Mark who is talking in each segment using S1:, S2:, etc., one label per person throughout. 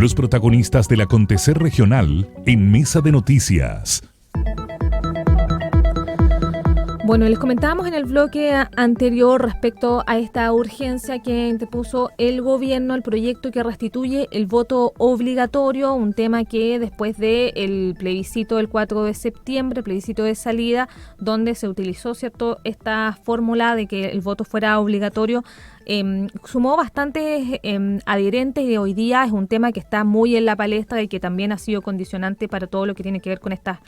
S1: Los protagonistas del acontecer regional en Mesa de Noticias.
S2: Bueno, les comentábamos en el bloque anterior respecto a esta urgencia que interpuso el gobierno, el proyecto que restituye el voto obligatorio, un tema que después del plebiscito del 4 de septiembre, plebiscito de salida, donde se utilizó, ¿cierto?, esta fórmula de que el voto fuera obligatorio, sumó bastantes adherentes y hoy día es un tema que está muy en la palestra y que también ha sido condicionante para todo lo que tiene que ver con estas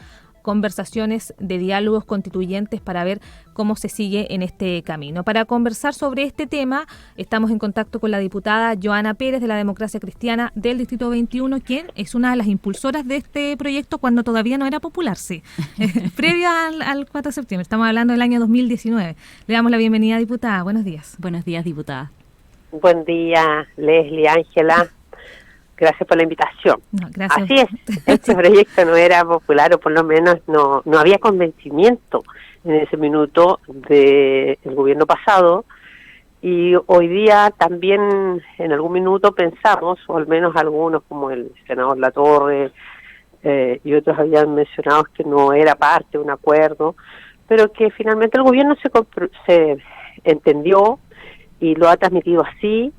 S2: conversaciones de diálogos constituyentes para ver cómo se sigue en este camino. Para conversar sobre este tema, estamos en contacto con la diputada Joana Pérez de la Democracia Cristiana del Distrito 21, quien es una de las impulsoras de este proyecto cuando todavía no era popular, sí, previo al 4 de septiembre. Estamos hablando del año 2019. Le damos la bienvenida, diputada. Buenos días.
S3: Buenos días, diputada.
S4: Buen día, Leslie, Ángela. Gracias por la invitación.
S2: No, gracias.
S4: Así es, este proyecto no era popular, o por lo menos no había convencimiento en ese minuto del gobierno pasado, y hoy día también en algún minuto pensamos, o al menos algunos como el senador Latorre y otros habían mencionado que no era parte de un acuerdo, pero que finalmente el gobierno se entendió y lo ha transmitido así.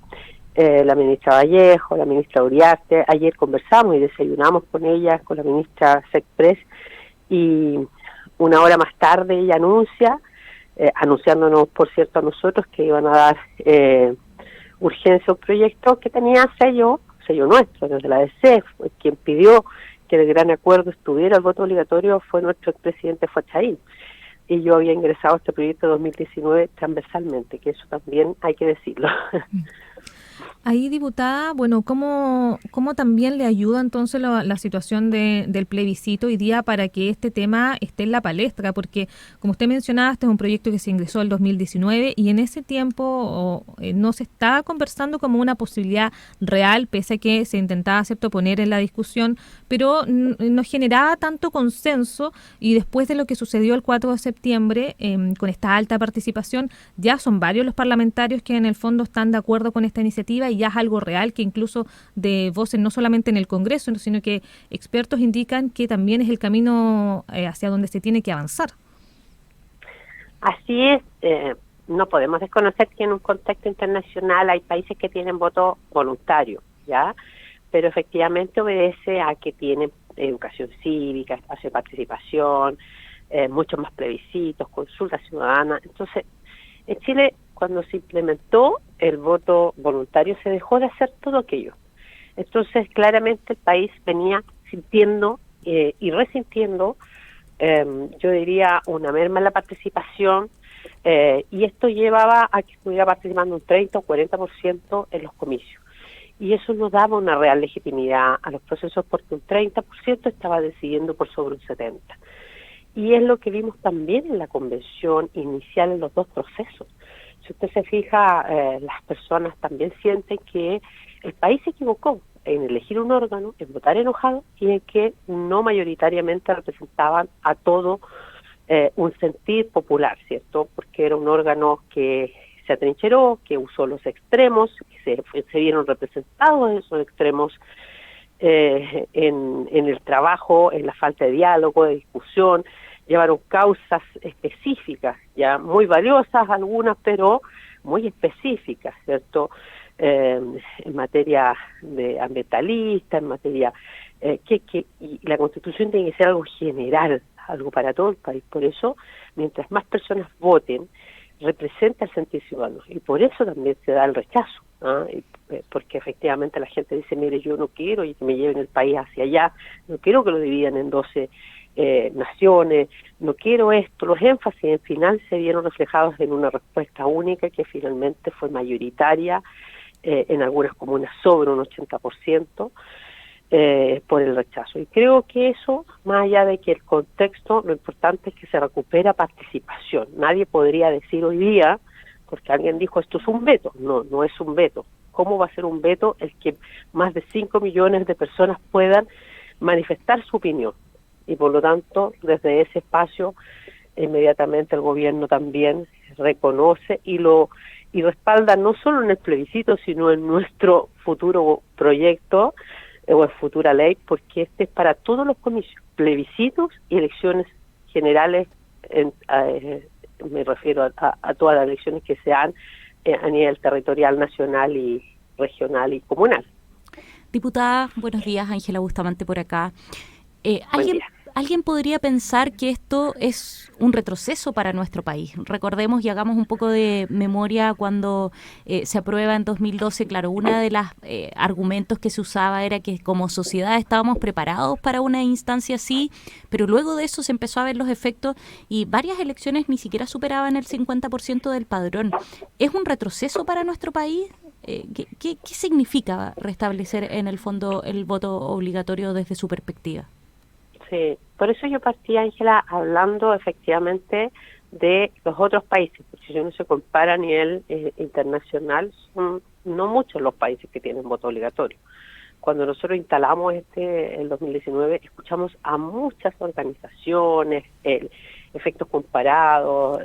S4: La ministra Vallejo, la ministra Uriarte, ayer conversamos y desayunamos con ella, con la ministra Sexpress, y una hora más tarde ella anunciándonos, por cierto, a nosotros que iban a dar urgencia a un proyecto que tenía sello nuestro, desde la DC. Quien pidió que el gran acuerdo estuviera el voto obligatorio fue nuestro expresidente Fuachaín, y yo había ingresado a este proyecto 2019 transversalmente, que eso también hay que decirlo.
S2: Ahí, diputada, bueno, ¿cómo también le ayuda entonces la situación del plebiscito hoy día para que este tema esté en la palestra? Porque, como usted mencionaba, este es un proyecto que se ingresó en 2019 y en ese tiempo no se estaba conversando como una posibilidad real, pese a que se intentaba, ¿cierto?, poner en la discusión, pero no generaba tanto consenso, y después de lo que sucedió el 4 de septiembre, con esta alta participación, ya son varios los parlamentarios que en el fondo están de acuerdo con esta iniciativa y ya es algo real, que incluso de voces no solamente en el Congreso, sino que expertos indican que también es el camino hacia donde se tiene que avanzar.
S4: Así es, no podemos desconocer que en un contexto internacional hay países que tienen voto voluntario, ¿ya? Pero efectivamente obedece a que tienen educación cívica, espacio de participación, muchos más plebiscitos, consultas ciudadanas. Entonces, en Chile, cuando se implementó el voto voluntario, se dejó de hacer todo aquello. Entonces, claramente el país venía sintiendo y resintiendo, yo diría, una merma en la participación, y esto llevaba a que estuviera participando un 30 o 40% en los comicios. Y eso no daba una real legitimidad a los procesos, porque un 30% estaba decidiendo por sobre un 70%. Y es lo que vimos también en la convención inicial en los dos procesos. Si usted se fija, las personas también sienten que el país se equivocó en elegir un órgano, en votar enojado, y en que no mayoritariamente representaban a todo un sentir popular, ¿cierto? Porque era un órgano que se atrincheró, que usó los extremos, que se vieron representados esos extremos en el trabajo, en la falta de diálogo, de discusión. Llevaron causas específicas, ya muy valiosas algunas, pero muy específicas, ¿cierto? En materia de ambientalista, en materia y la Constitución tiene que ser algo general, algo para todo el país. Por eso, mientras más personas voten, representa el sentir ciudadano, y por eso también se da el rechazo, ¿no? Porque efectivamente la gente dice, mire, yo no quiero y que me lleven el país hacia allá, no quiero que lo dividan en 12 naciones, no quiero esto. Los énfasis en final se vieron reflejados en una respuesta única que finalmente fue mayoritaria, en algunas comunas sobre un 80%, por el rechazo. Y creo que eso, más allá de que el contexto, lo importante es que se recupera participación. Nadie podría decir hoy día, porque alguien dijo esto es un veto. No es un veto. ¿Cómo va a ser un veto el que más de 5 millones de personas puedan manifestar su opinión? Y por lo tanto, desde ese espacio, inmediatamente el gobierno también reconoce y lo respalda no solo en el plebiscito, sino en nuestro futuro proyecto o en futura ley, porque este es para todos los comicios, plebiscitos y elecciones generales, me refiero a todas las elecciones que se dan a nivel territorial, nacional y regional y comunal.
S3: Diputada, buenos días, Ángela Bustamante por acá.
S4: Buen día.
S3: ¿Alguien podría pensar que esto es un retroceso para nuestro país? Recordemos y hagamos un poco de memoria cuando se aprueba en 2012. Claro, uno de los argumentos que se usaba era que como sociedad estábamos preparados para una instancia así, pero luego de eso se empezó a ver los efectos y varias elecciones ni siquiera superaban el 50% del padrón. ¿Es un retroceso para nuestro país? ¿Qué significa restablecer en el fondo el voto obligatorio desde su perspectiva?
S4: Sí, por eso yo partí, Ángela, hablando efectivamente de los otros países, porque si uno se compara a nivel internacional, son no muchos los países que tienen voto obligatorio. Cuando nosotros instalamos el 2019, escuchamos a muchas organizaciones, efectos comparados,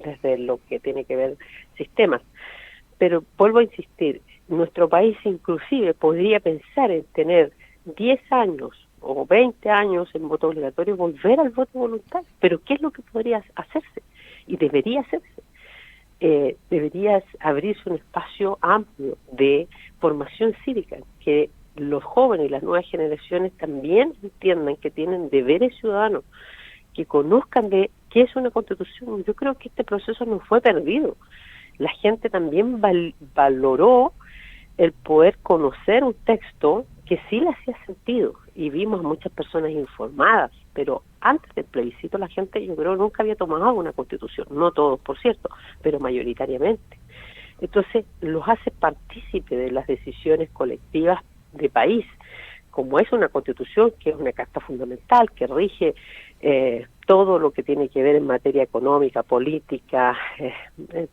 S4: desde lo que tiene que ver sistemas. Pero vuelvo a insistir, nuestro país inclusive podría pensar en tener 10 años o 20 años en voto obligatorio y volver al voto voluntario. Pero ¿qué es lo que podría hacerse? Y debería hacerse. Debería abrirse un espacio amplio de formación cívica, que los jóvenes y las nuevas generaciones también entiendan que tienen deberes ciudadanos, que conozcan de qué es una constitución. Yo creo que este proceso no fue perdido. La gente también valoró el poder conocer un texto que sí le hacía sentido, y vimos muchas personas informadas, pero antes del plebiscito la gente, yo creo, nunca había tomado una constitución, no todos, por cierto, pero mayoritariamente. Entonces, los hace partícipe de las decisiones colectivas de país, como es una constitución, que es una carta fundamental, que rige todo lo que tiene que ver en materia económica, política,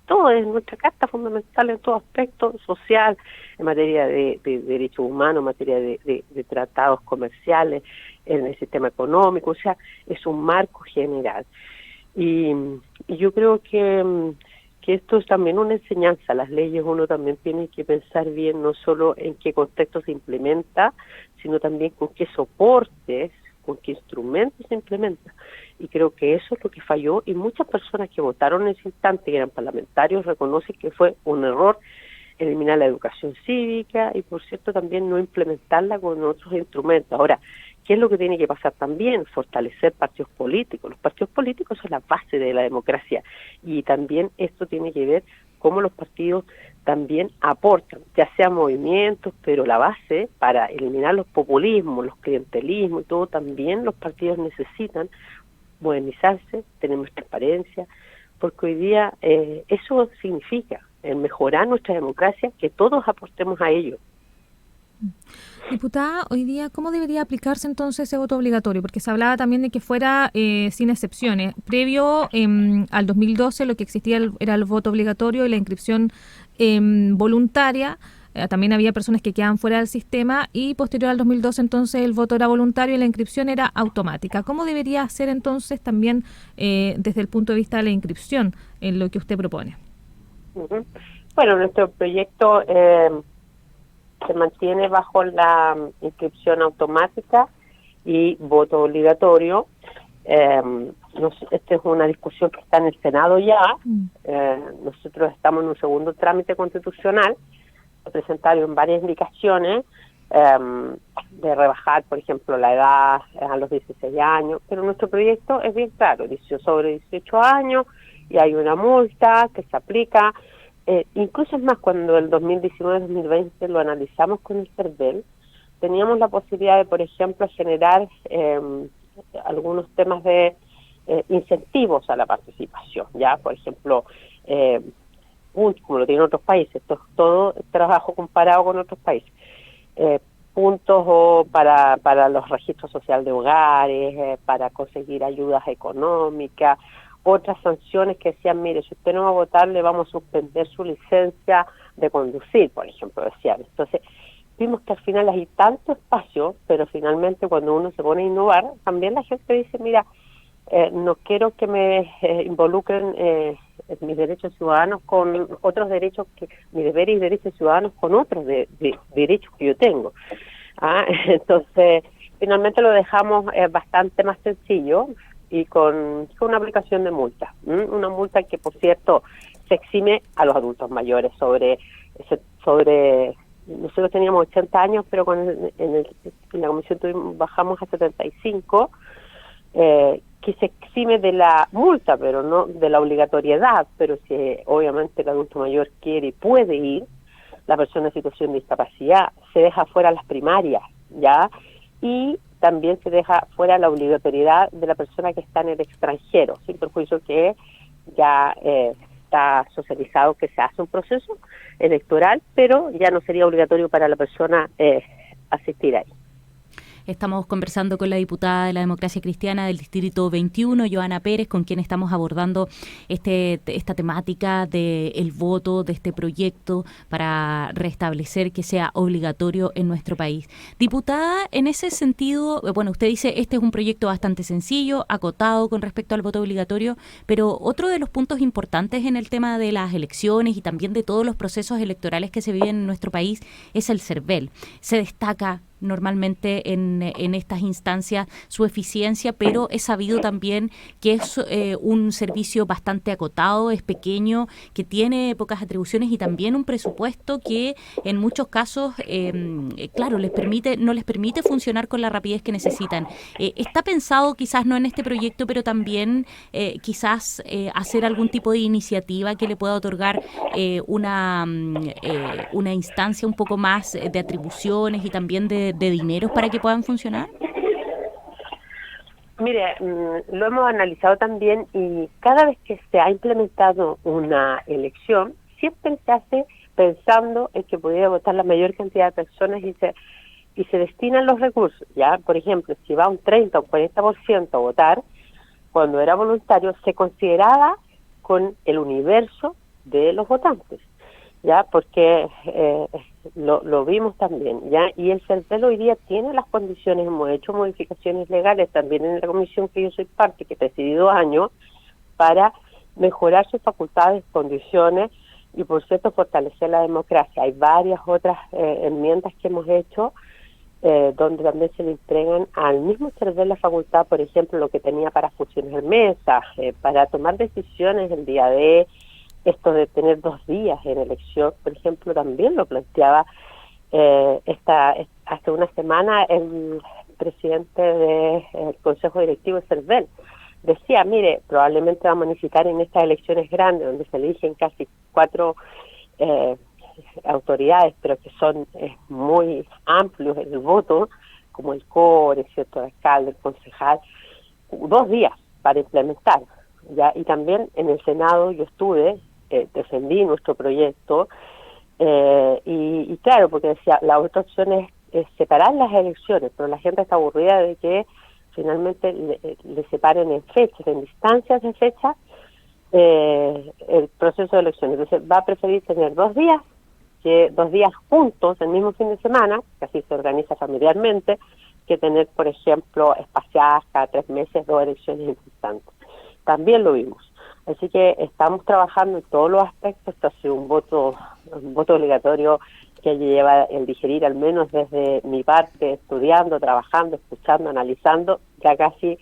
S4: todo es nuestra carta fundamental en todo aspecto social, en materia de derechos humanos, en materia de tratados comerciales, en el sistema económico, o sea, es un marco general. Y yo creo que esto es también una enseñanza. Las leyes uno también tiene que pensar bien, no solo en qué contexto se implementa, sino también con qué soportes, con qué instrumentos se implementa. Y creo que eso es lo que falló, y muchas personas que votaron en ese instante, que eran parlamentarios, reconocen que fue un error eliminar la educación cívica y, por cierto, también no implementarla con otros instrumentos. Ahora, ¿qué es lo que tiene que pasar también? Fortalecer partidos políticos. Los partidos políticos son la base de la democracia, y también esto tiene que ver cómo los partidos también aportan, ya sea movimientos, pero la base para eliminar los populismos, los clientelismos y todo, también los partidos necesitan modernizarse, tener más transparencia, porque hoy día eso significa mejorar nuestra democracia, que todos aportemos a ello.
S2: Diputada, hoy día, ¿cómo debería aplicarse entonces ese voto obligatorio? Porque se hablaba también de que fuera sin excepciones. Previo al 2012 lo que existía era el voto obligatorio y la inscripción voluntaria. También había personas que quedaban fuera del sistema, y posterior al 2012 entonces el voto era voluntario y la inscripción era automática. ¿Cómo debería ser entonces también desde el punto de vista de la inscripción en lo que usted propone?
S4: Uh-huh. Bueno, nuestro proyecto se mantiene bajo la inscripción automática y voto obligatorio. Esta es una discusión que está en el Senado ya. Nosotros estamos en un segundo trámite constitucional. Presentaron varias indicaciones de rebajar, por ejemplo, la edad a los 16 años, pero nuestro proyecto es bien claro, sobre 18 años, y hay una multa que se aplica. Incluso es más, cuando el 2019-2020 lo analizamos con el CERVEL, teníamos la posibilidad de, por ejemplo, generar algunos temas de incentivos a la participación, ya, por ejemplo, como lo tienen otros países, esto es todo trabajo comparado con otros países, puntos para los registros sociales de hogares, para conseguir ayudas económicas, otras sanciones que decían, mire, si usted no va a votar, le vamos a suspender su licencia de conducir, por ejemplo, decían. Entonces, vimos que al final hay tanto espacio, pero finalmente cuando uno se pone a innovar, también la gente dice, mira, no quiero que me involucren mis derechos ciudadanos con otros derechos, mis deberes y derechos ciudadanos con otros derechos que yo tengo. Entonces, finalmente lo dejamos bastante más sencillo y con una aplicación de multa. Una multa que, por cierto, se exime a los adultos mayores nosotros teníamos 80 años, pero en la comisión bajamos a 75, que se exime de la multa, pero no de la obligatoriedad. Pero si obviamente el adulto mayor quiere y puede ir, la persona en situación de discapacidad, se deja fuera las primarias, ¿ya? Y también se deja fuera la obligatoriedad de la persona que está en el extranjero, sin perjuicio que ya está socializado que se hace un proceso electoral, pero ya no sería obligatorio para la persona asistir ahí.
S3: Estamos conversando con la diputada de la Democracia Cristiana del Distrito 21, Joana Pérez, con quien estamos abordando esta temática del voto, de este proyecto para restablecer que sea obligatorio en nuestro país. Diputada, en ese sentido, bueno, usted dice este es un proyecto bastante sencillo, acotado con respecto al voto obligatorio, pero otro de los puntos importantes en el tema de las elecciones y también de todos los procesos electorales que se viven en nuestro país es el CERVEL. Se destaca normalmente en estas instancias su eficiencia, pero es sabido también que es un servicio bastante acotado, es pequeño, que tiene pocas atribuciones y también un presupuesto que en muchos casos, claro, no les permite funcionar con la rapidez que necesitan. Está pensado quizás no en este proyecto, pero también quizás hacer algún tipo de iniciativa que le pueda otorgar una instancia un poco más de atribuciones y también de dineros para que puedan funcionar?
S4: Mire, lo hemos analizado también y cada vez que se ha implementado una elección, siempre se hace pensando en que pudiera votar la mayor cantidad de personas y se destinan los recursos. Ya, por ejemplo, si va un 30 o 40% a votar, cuando era voluntario, se consideraba con el universo de los votantes, ya, porque lo vimos también, ya, y el CERVEL hoy día tiene las condiciones. Hemos hecho modificaciones legales también en la comisión que yo soy parte, que presidí 2 años, para mejorar sus facultades, condiciones y, por cierto, fortalecer la democracia. Hay varias otras enmiendas que hemos hecho donde también se le entregan al mismo CERVEL la facultad, por ejemplo, lo que tenía para fusionar mesas, para tomar decisiones el día de esto de tener 2 días en elección, por ejemplo, también lo planteaba hace una semana el presidente del Consejo Directivo de CERVEL. Decía, mire, probablemente vamos a necesitar en estas elecciones grandes, donde se eligen casi 4 autoridades, pero que son muy amplios en el voto, como el core, ¿cierto?, el alcalde, el concejal, 2 días para implementar, ¿ya? Y también en el Senado yo estuve, defendí nuestro proyecto, y claro, porque decía, la otra opción es separar las elecciones, pero la gente está aburrida de que finalmente le separen en fechas, en distancias de fecha, el proceso de elecciones. Entonces va a preferir tener 2 días, que 2 días juntos, el mismo fin de semana, que así se organiza familiarmente, que tener, por ejemplo, espaciadas cada 3 meses 2 elecciones importantes. También lo vimos. Así que estamos trabajando en todos los aspectos. Esto ha sido un voto obligatorio que lleva el digerir, al menos desde mi parte, estudiando, trabajando, escuchando, analizando, ya casi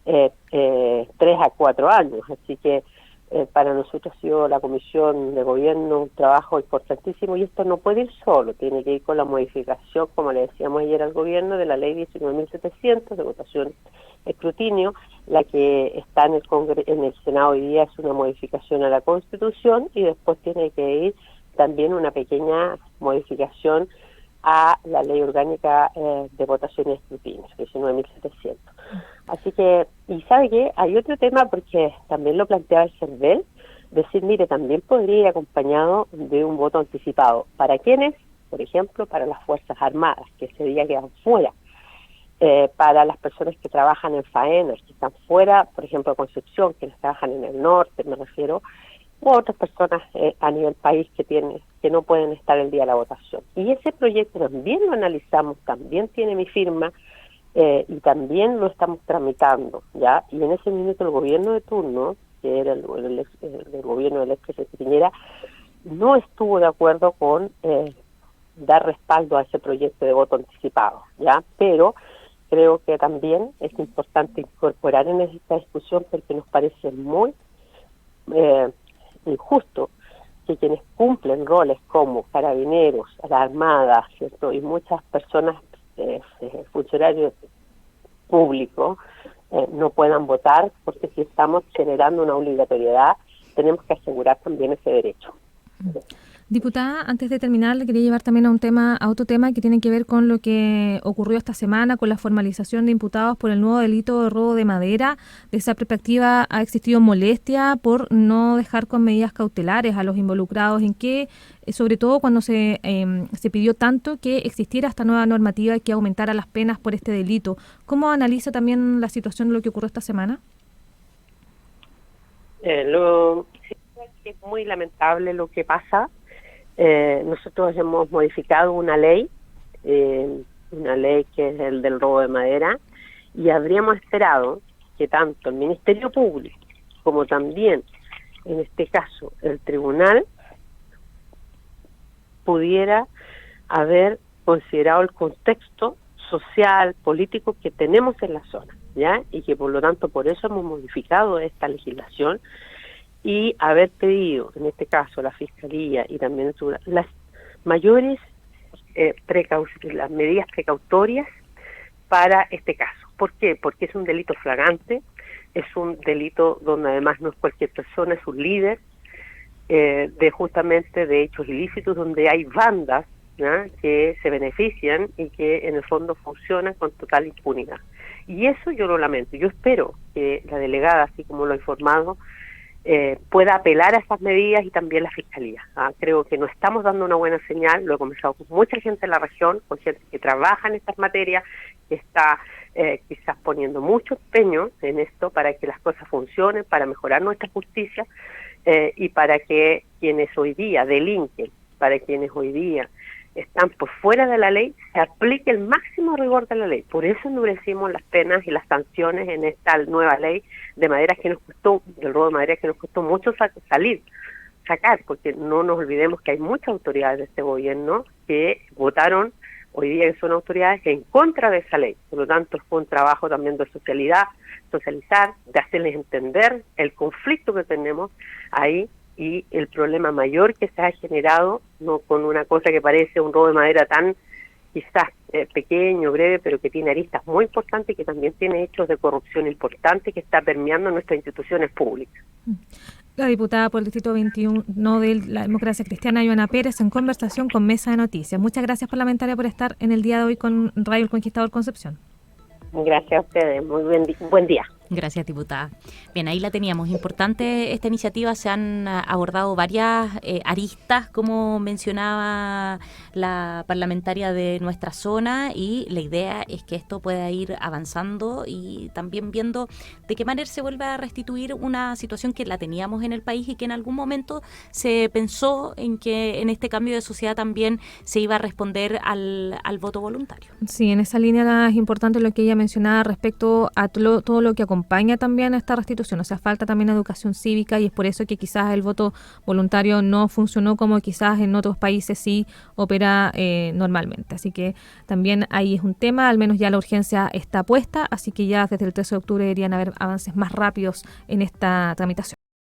S4: 3 a 4 años. Así que para nosotros ha sido la Comisión de Gobierno un trabajo importantísimo, y esto no puede ir solo, tiene que ir con la modificación, como le decíamos ayer al Gobierno, de la Ley 19.700 de votación escrutinio. La que está en el Senado hoy día es una modificación a la Constitución, y después tiene que ir también una pequeña modificación a la Ley Orgánica de Votación y Escrutinio, 19.700. Así que, y ¿sabe qué? Hay otro tema, porque también lo planteaba el CERVEL, decir, mire, también podría ir acompañado de un voto anticipado. ¿Para quiénes? Por ejemplo, para las Fuerzas Armadas, que ese día quedan fuera. Para las personas que trabajan en faenas, que están fuera, por ejemplo, Concepción, que trabajan en el norte, me refiero, u otras personas a nivel país que no pueden estar el día de la votación. Y ese proyecto también lo analizamos, también tiene mi firma, y también lo estamos tramitando, ¿ya? Y en ese minuto el gobierno de turno, que era el gobierno del expresidente Piñera, no estuvo de acuerdo con dar respaldo a ese proyecto de voto anticipado, ¿ya? Pero creo que también es importante incorporar en esta discusión porque nos parece muy injusto que quienes cumplen roles como carabineros, la Armada, ¿cierto? Y muchas personas, funcionarios públicos, no puedan votar, porque si estamos generando una obligatoriedad, tenemos que asegurar también ese derecho.
S2: Diputada, antes de terminar, le quería llevar también a otro tema que tiene que ver con lo que ocurrió esta semana con la formalización de imputados por el nuevo delito de robo de madera. De esa perspectiva, ¿ha existido molestia por no dejar con medidas cautelares a los involucrados? ¿En qué, sobre todo cuando se pidió tanto que existiera esta nueva normativa y que aumentara las penas por este delito? ¿Cómo analiza también la situación de lo que ocurrió esta semana?
S4: Es muy lamentable lo que pasa. Nosotros hemos modificado una ley que es el del robo de madera, y habríamos esperado que tanto el Ministerio Público como también, en este caso, el Tribunal pudiera haber considerado el contexto social, político que tenemos en la zona, ¿ya? Y que por lo tanto por eso hemos modificado esta legislación y haber pedido, en este caso, la Fiscalía y también las mayores las medidas precautorias para este caso. ¿Por qué? Porque es un delito flagrante, es un delito donde además no es cualquier persona, es un líder justamente de hechos ilícitos, donde hay bandas, ¿no?, que se benefician y que en el fondo funcionan con total impunidad. Y eso yo lo lamento. Yo espero que la delegada, así como lo ha informado, pueda apelar a esas medidas y también la Fiscalía. Creo que no estamos dando una buena señal. Lo he conversado con mucha gente en la región, con gente que trabaja en estas materias, que está quizás poniendo mucho empeño en esto para que las cosas funcionen, para mejorar nuestra justicia y para que quienes hoy día delinquen, para quienes hoy día están por fuera de la ley, se aplique el máximo rigor de la ley. Por eso endurecimos las penas y las sanciones en esta nueva ley de madera que nos costó, del robo de madera que nos costó mucho sacar, porque no nos olvidemos que hay muchas autoridades de este gobierno que votaron hoy día, que son autoridades en contra de esa ley. Por lo tanto, fue un trabajo también de socializar, de hacerles entender el conflicto que tenemos ahí y el problema mayor que se ha generado, no con una cosa que parece un robo de madera tan quizás pequeño, breve, pero que tiene aristas muy importantes y que también tiene hechos de corrupción importantes que está permeando nuestras instituciones públicas.
S2: La diputada por el Distrito 21 de la Democracia Cristiana, Ivana Pérez, en conversación con Mesa de Noticias. Muchas gracias, parlamentaria, por estar en el día de hoy con Radio El Conquistador Concepción.
S4: Gracias a ustedes, muy buen día.
S3: Gracias, diputada. Bien, ahí la teníamos. Importante esta iniciativa, se han abordado varias aristas, como mencionaba la parlamentaria de nuestra zona, y la idea es que esto pueda ir avanzando y también viendo de qué manera se vuelve a restituir una situación que la teníamos en el país y que en algún momento se pensó en que en este cambio de sociedad también se iba a responder al voto voluntario.
S2: Sí, en esa línea es importante lo que ella mencionaba respecto a todo lo que acompaña también a esta restitución. O sea, falta también educación cívica, y es por eso que quizás el voto voluntario no funcionó como quizás en otros países sí opera normalmente. Así que también ahí es un tema, al menos ya la urgencia está puesta, así que ya desde el 13 de octubre deberían haber avances más rápidos en esta tramitación.